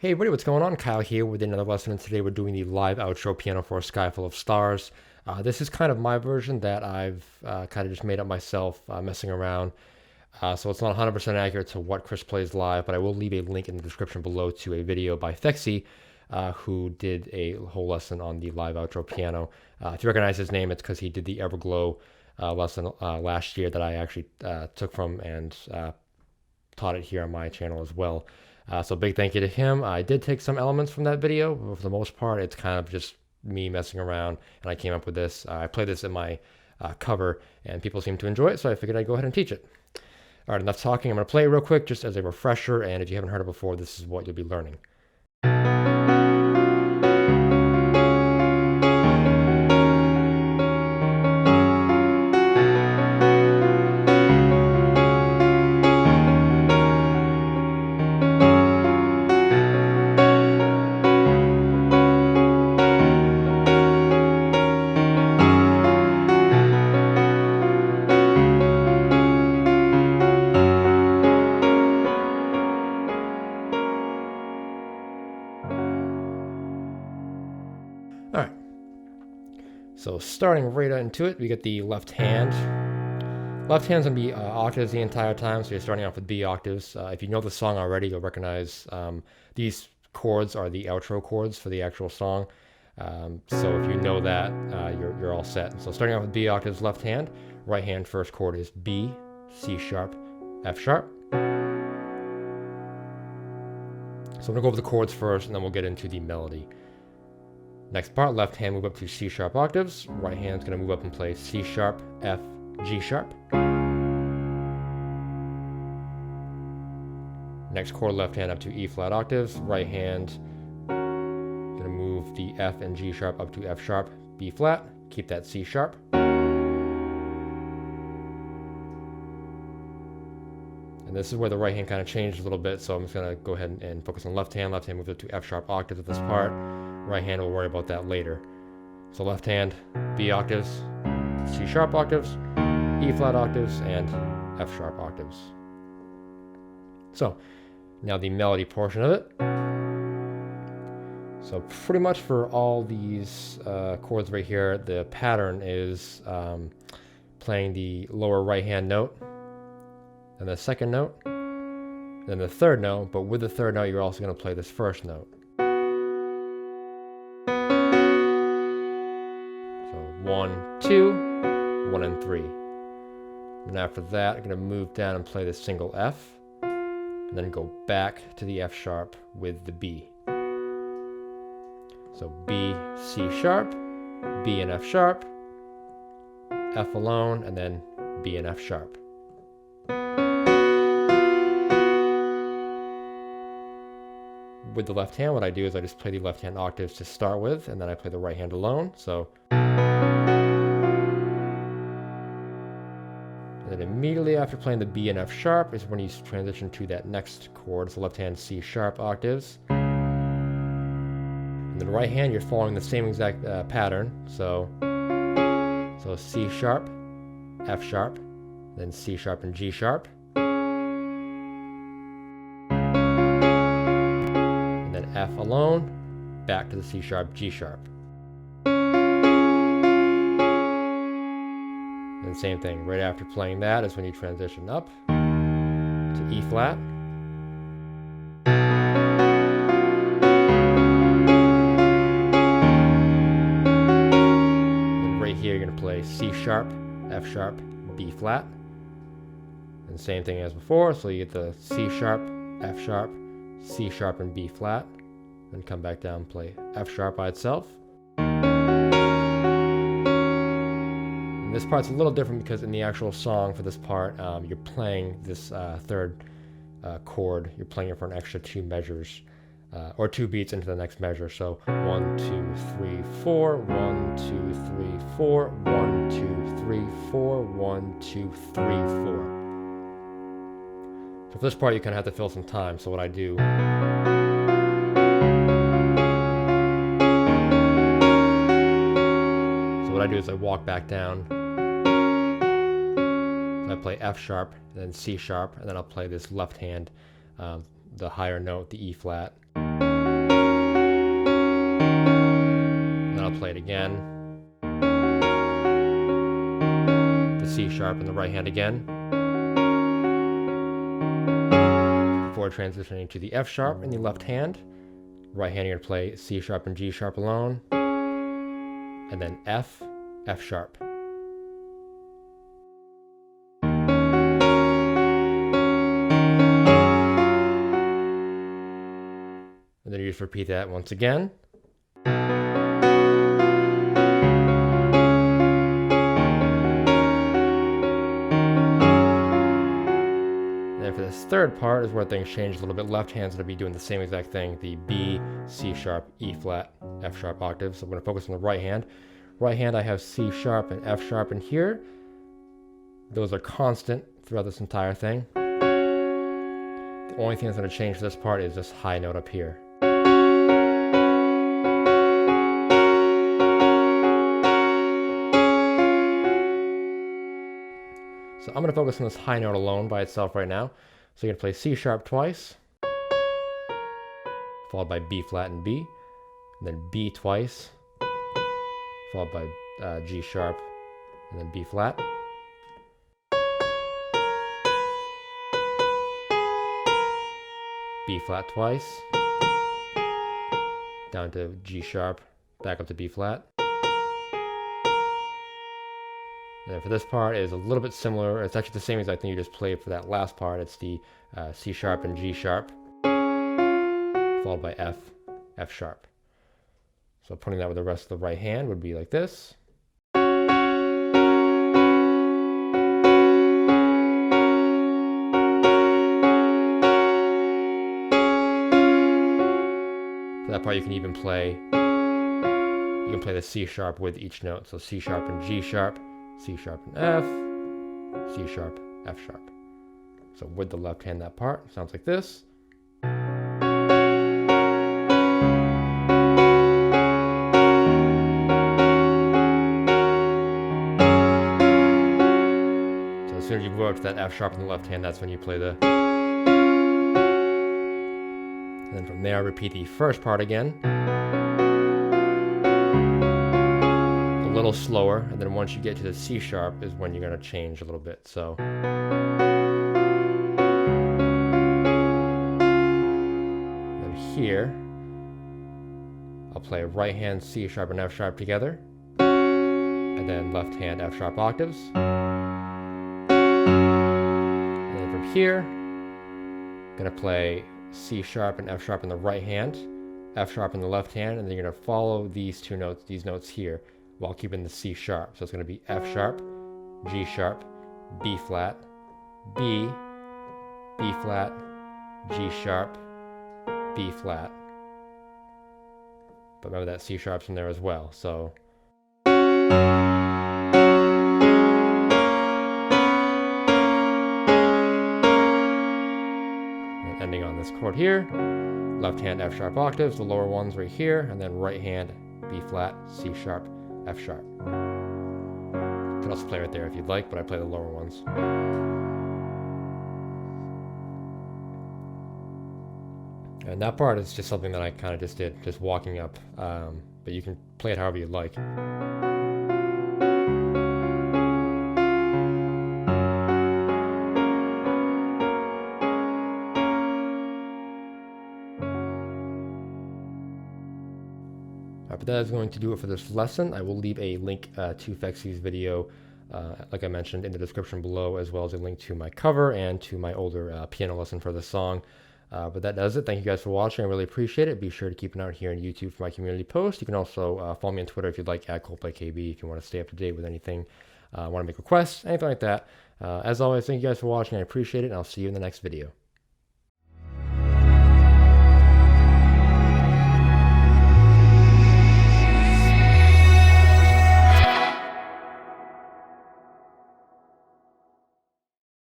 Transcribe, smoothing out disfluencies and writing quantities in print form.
Hey everybody, what's going on? Kyle here with another lesson, and today we're doing the live outro piano for A Sky Full of Stars. This is kind of my version that I've kind of just made up myself, messing around. So it's not 100% accurate to what Chris plays live, but I will leave a link in the description below to a video by Fexi, who did a whole lesson on the live outro piano. If you recognize his name, it's because he did the Everglow lesson last year that I actually took from and taught it here on my channel as well. So big thank you to him. I did take some elements from that video, but for the most part, it's kind of just me messing around, and I came up with this. I played this in my cover, and people seem to enjoy it, so I figured I'd go ahead and teach it. All right, enough talking. I'm going to play it real quick just as a refresher, and if you haven't heard it before, this is what you'll be learning. All right, so starting right into it, we get the left hand. Left hand's gonna be octaves the entire time, so you're starting off with B octaves. If you know the song already, you'll recognize these chords are the outro chords for the actual song. So if you know that, you're all set. So starting off with B octaves, left hand. Right hand first chord is B, C sharp, F sharp. So I'm gonna go over the chords first, and then we'll get into the melody. Next part, left hand move up to C sharp octaves. Right hand's gonna move up and play C sharp, F, G sharp. Next chord, left hand up to E flat octaves. Right hand gonna move the F and G sharp up to F sharp, B flat. Keep that C sharp. And this is where the right hand kind of changed a little bit, so I'm just gonna go ahead and focus on left hand. Left hand moves up to F sharp octaves at this part. Right hand, we'll worry about that later. So left hand, B octaves, C sharp octaves, E flat octaves, and F sharp octaves. So now the melody portion of it. So pretty much for all these chords right here, the pattern is playing the lower right hand note, then the second note, then the third note, but with the third note, you're also going to play this first note. 1, 2, 1 and 3. And after that, I'm going to move down and play the single F, and then go back to the F sharp with the B. So B, C sharp, B and F sharp, F alone, and then B and F sharp. With the left hand, what I do is I just play the left hand octaves to start with, and then I play the right hand alone. So and then immediately after playing the B and F sharp is when you transition to that next chord. It's the left hand C sharp octaves. And then the right hand, you're following the same exact pattern. So C sharp, F sharp, then C sharp and G sharp. And then F alone, back to the C sharp, G sharp. And same thing, right after playing that is when you transition up to E flat. And right here you're going to play C sharp, F sharp, B flat. And same thing as before, so you get the C sharp, F sharp, C sharp and B flat. Then come back down and play F sharp by itself. This part's a little different because in the actual song for this part, you're playing this third chord. You're playing it for an extra 2 measures, or 2 beats into the next measure. So 1, 2, 3, 4, 1, 2, 3, 4, 1, 2, 3, 4, 1, 2, 3, 4. So for this part, you kind of have to fill some time. So what I do, is I walk back down. I play F sharp, then C sharp, and then I'll play this left hand, the higher note, the E flat. And then I'll play it again. The C sharp in the right hand again. Before transitioning to the F sharp in the left hand. Right hand, you're going to play C sharp and G sharp alone. And then F, F sharp. And then you just repeat that once again. And for this third part is where things change a little bit. Left hand's going to be doing the same exact thing, the B, C sharp, E flat, F sharp octave. So I'm going to focus on the right hand. Right hand, I have C sharp and F sharp in here. Those are constant throughout this entire thing. The only thing that's going to change for this part is this high note up here. So I'm going to focus on this high note alone by itself right now. So you're going to play C sharp twice, followed by B flat and B, and then B twice, followed by G sharp, and then B flat. B flat twice, down to G sharp, back up to B flat. And then for this part is a little bit similar. It's actually the same exact thing you just played for that last part. It's the C sharp and G sharp, followed by F, F sharp. So putting that with the rest of the right hand would be like this. For that part, you can even play. You can play the C sharp with each note. So C sharp and G sharp, C sharp and F, C sharp, F sharp. So with the left hand, that part sounds like this. So as soon as you go up to that F sharp in the left hand, that's when you play the. And then from there, repeat the first part again. A little slower, and then once you get to the C sharp is when you're going to change a little bit. So then here I'll play right hand C sharp and F sharp together, and then left hand F sharp octaves. And then from here I'm going to play C sharp and F sharp in the right hand, F sharp in the left hand, and then you're going to follow these two notes, these notes here, while keeping the C sharp. So it's going to be F sharp, G sharp, B flat, B, B flat, G sharp, B flat. But remember that C sharp's in there as well. So and ending on this chord here, left hand F sharp octaves, the lower ones right here, and then right hand B flat, C sharp, F sharp. You can also play right there if you'd like, but I play the lower ones. And that part is just something that I kind of just did, just walking up, but you can play it however you'd like. But that is going to do it for this lesson. I will leave a link to Fexy's video, like I mentioned, in the description below, as well as a link to my cover and to my older piano lesson for the song. But that does it. Thank you guys for watching. I really appreciate it. Be sure to keep an eye out here on YouTube for my community posts. You can also follow me on Twitter if you'd like, at Coldplay KB, if you want to stay up to date with anything, want to make requests, anything like that. As always, thank you guys for watching. I appreciate it, and I'll see you in the next video.